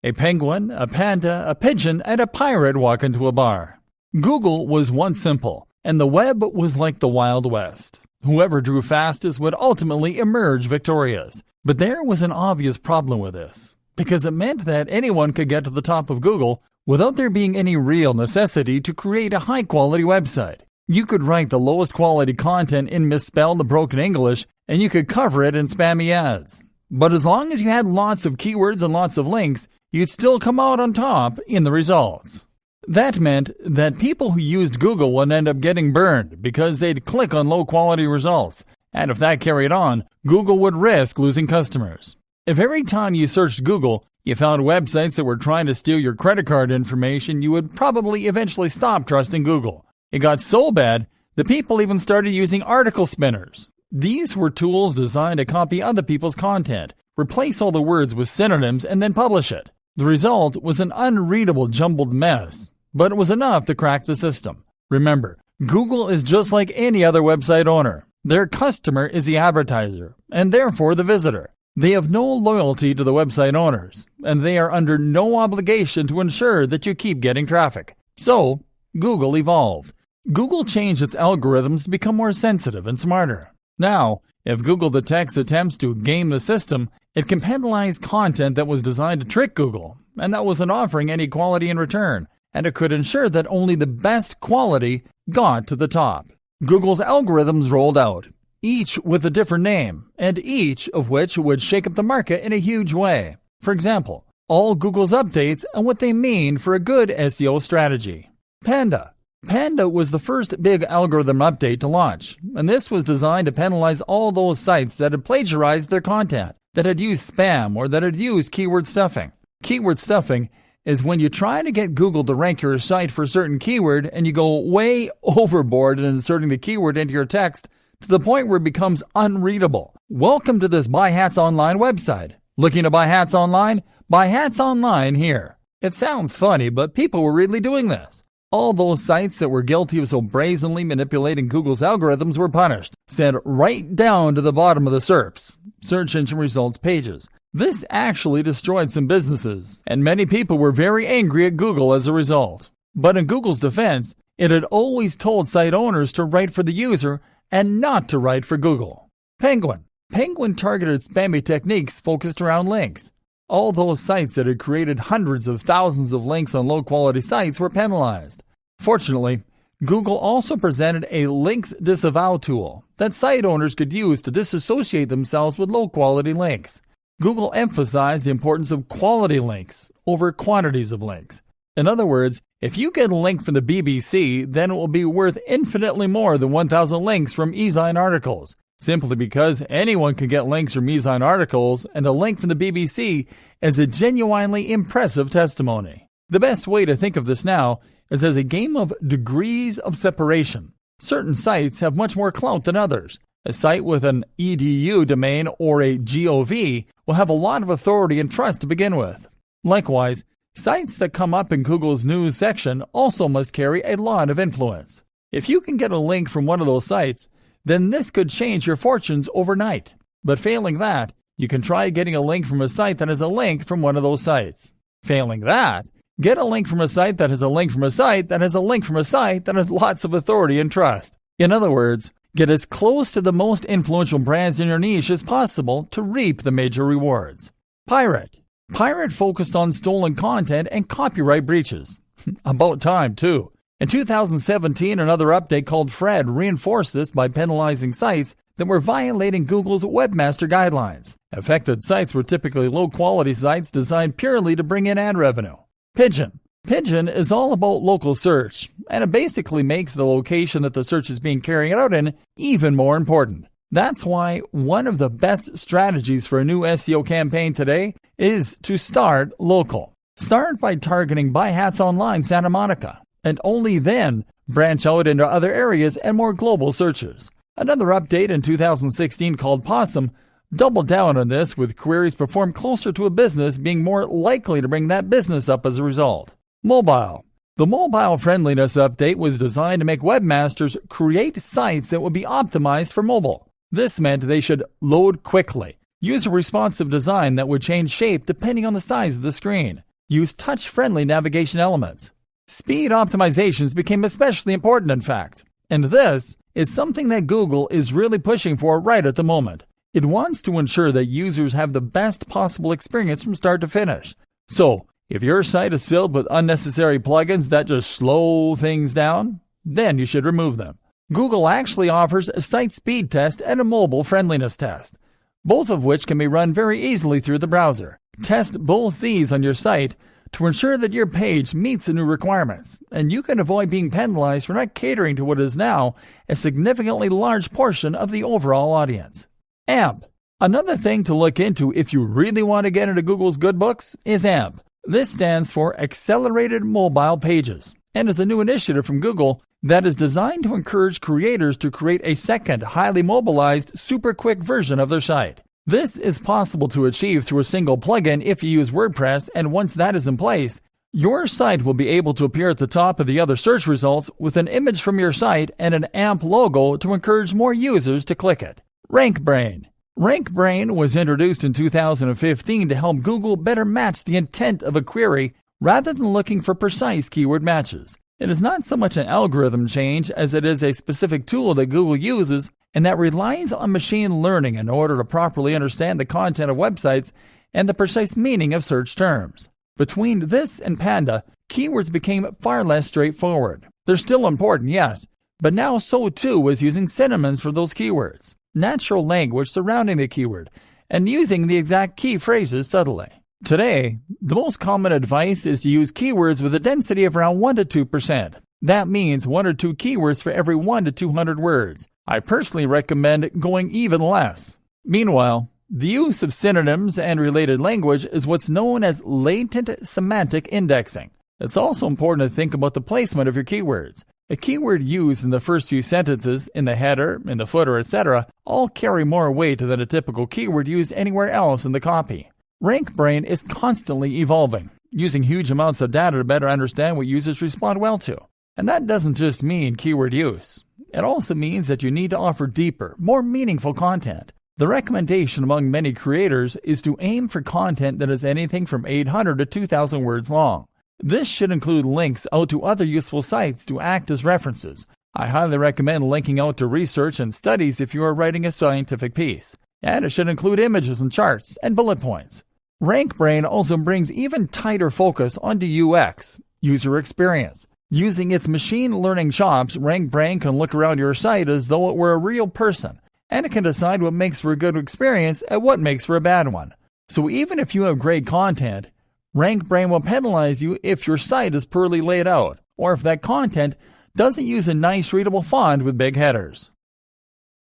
A penguin, a panda, a pigeon, and a pirate walk into a bar. Google was once simple, and the web was like the Wild West. Whoever drew fastest would ultimately emerge victorious. But there was an obvious problem with this, because it meant that anyone could get to the top of Google without there being any real necessity to create a high-quality website. You could write the lowest quality content in misspelled, broken English, and you could cover it in spammy ads. But as long as you had lots of keywords and lots of links, you'd still come out on top in the results. That meant that people who used Google would end up getting burned because they'd click on low-quality results. And if that carried on, Google would risk losing customers. If every time you searched Google, you found websites that were trying to steal your credit card information, you would probably eventually stop trusting Google. It got so bad that people even started using article spinners. These were tools designed to copy other people's content, replace all the words with synonyms, and then publish it. The result was an unreadable jumbled mess, but it was enough to crack the system. Remember, Google is just like any other website owner. Their customer is the advertiser, and therefore the visitor. They have no loyalty to the website owners, and they are under no obligation to ensure that you keep getting traffic. So, Google evolved. Google changed its algorithms to become more sensitive and smarter. Now, if Google detects attempts to game the system, it can penalize content that was designed to trick Google, and that wasn't offering any quality in return, and it could ensure that only the best quality got to the top. Google's algorithms rolled out, each with a different name, and each of which would shake up the market in a huge way. For example, all Google's updates and what they mean for a good SEO strategy. Panda. Panda was the first big algorithm update to launch, and this was designed to penalize all those sites that had plagiarized their content, that had used spam, or that had used keyword stuffing. Keyword stuffing is when you try to get Google to rank your site for a certain keyword and you go way overboard in inserting the keyword into your text to the point where it becomes unreadable. Welcome to this Buy Hats Online website. Looking to buy hats online? Buy hats online here. It sounds funny, but people were really doing this. All those sites that were guilty of so brazenly manipulating Google's algorithms were punished, sent right down to the bottom of the SERPs, search engine results pages. This actually destroyed some businesses, and many people were very angry at Google as a result. But in Google's defense, it had always told site owners to write for the user and not to write for Google. Penguin. Penguin targeted spammy techniques focused around links. All those sites that had created hundreds of thousands of links on low-quality sites were penalized. Fortunately, Google also presented a links disavow tool that site owners could use to disassociate themselves with low-quality links. Google emphasized the importance of quality links over quantities of links. In other words, if you get a link from the BBC, then it will be worth infinitely more than 1,000 links from e-zine articles, simply because anyone can get links from e-zine articles, and a link from the BBC is a genuinely impressive testimony. The best way to think of this now is as a game of degrees of separation. Certain sites have much more clout than others. A site with an .edu domain or a .gov will have a lot of authority and trust to begin with. Likewise, sites that come up in Google's news section also must carry a lot of influence. If you can get a link from one of those sites, then this could change your fortunes overnight. But failing that, you can try getting a link from a site that has a link from one of those sites. Failing that, get a link from a site that has a link from a site that has a link from a site that has lots of authority and trust. In other words, get as close to the most influential brands in your niche as possible to reap the major rewards. Pirate. Pirate focused on stolen content and copyright breaches. About time, too. In 2017, another update called Fred reinforced this by penalizing sites that were violating Google's webmaster guidelines. Affected sites were typically low-quality sites designed purely to bring in ad revenue. Pigeon. Pigeon is all about local search, and it basically makes the location that the search is being carried out in even more important. That's why one of the best strategies for a new SEO campaign today is to start local. Start by targeting Buy Hats Online Santa Monica, and only then branch out into other areas and more global searches. Another update in 2016 called Possum doubled down on this, with queries performed closer to a business being more likely to bring that business up as a result. Mobile. The mobile friendliness update was designed to make webmasters create sites that would be optimized for mobile. This meant they should load quickly, use a responsive design that would change shape depending on the size of the screen, use touch-friendly navigation elements. Speed optimizations became especially important, in fact. And this is something that Google is really pushing for right at the moment. It wants to ensure that users have the best possible experience from start to finish. So, if your site is filled with unnecessary plugins that just slow things down, then you should remove them. Google actually offers a site speed test and a mobile friendliness test, both of which can be run very easily through the browser. Test both these on your site to ensure that your page meets the new requirements, and you can avoid being penalized for not catering to what is now a significantly large portion of the overall audience. AMP. Another thing to look into if you really want to get into Google's good books is AMP. This stands for Accelerated Mobile Pages, and is a new initiative from Google that is designed to encourage creators to create a second, highly mobilized, super quick version of their site. This is possible to achieve through a single plugin if you use WordPress, and once that is in place, your site will be able to appear at the top of the other search results with an image from your site and an AMP logo to encourage more users to click it. Rankbrain. Rankbrain was introduced in 2015 to help Google better match the intent of a query rather than looking for precise keyword matches. It is not so much an algorithm change as it is a specific tool that Google uses and that relies on machine learning in order to properly understand the content of websites and the precise meaning of search terms. Between this and Panda, keywords became far less straightforward. They're still important, yes, but now so too is using synonyms for those keywords, natural language surrounding the keyword, and using the exact key phrases subtly. Today, the most common advice is to use keywords with a density of around 1 to 2%. That means 1 or 2 keywords for every 1 to 200 words. I personally recommend going even less. Meanwhile, the use of synonyms and related language is what's known as latent semantic indexing. It's also important to think about the placement of your keywords. A keyword used in the first few sentences, in the header, in the footer, etc., all carry more weight than a typical keyword used anywhere else in the copy. Rankbrain is constantly evolving, using huge amounts of data to better understand what users respond well to. And that doesn't just mean keyword use. It also means that you need to offer deeper, more meaningful content. The recommendation among many creators is to aim for content that is anything from 800 to 2,000 words long. This should include links out to other useful sites to act as references. I highly recommend linking out to research and studies if you are writing a scientific piece. And it should include images and charts and bullet points. Rankbrain also brings even tighter focus onto UX, user experience. Using its machine learning chops, Rankbrain can look around your site as though it were a real person, and it can decide what makes for a good experience and what makes for a bad one. So even if you have great content, Rankbrain will penalize you if your site is poorly laid out, or if that content doesn't use a nice readable font with big headers.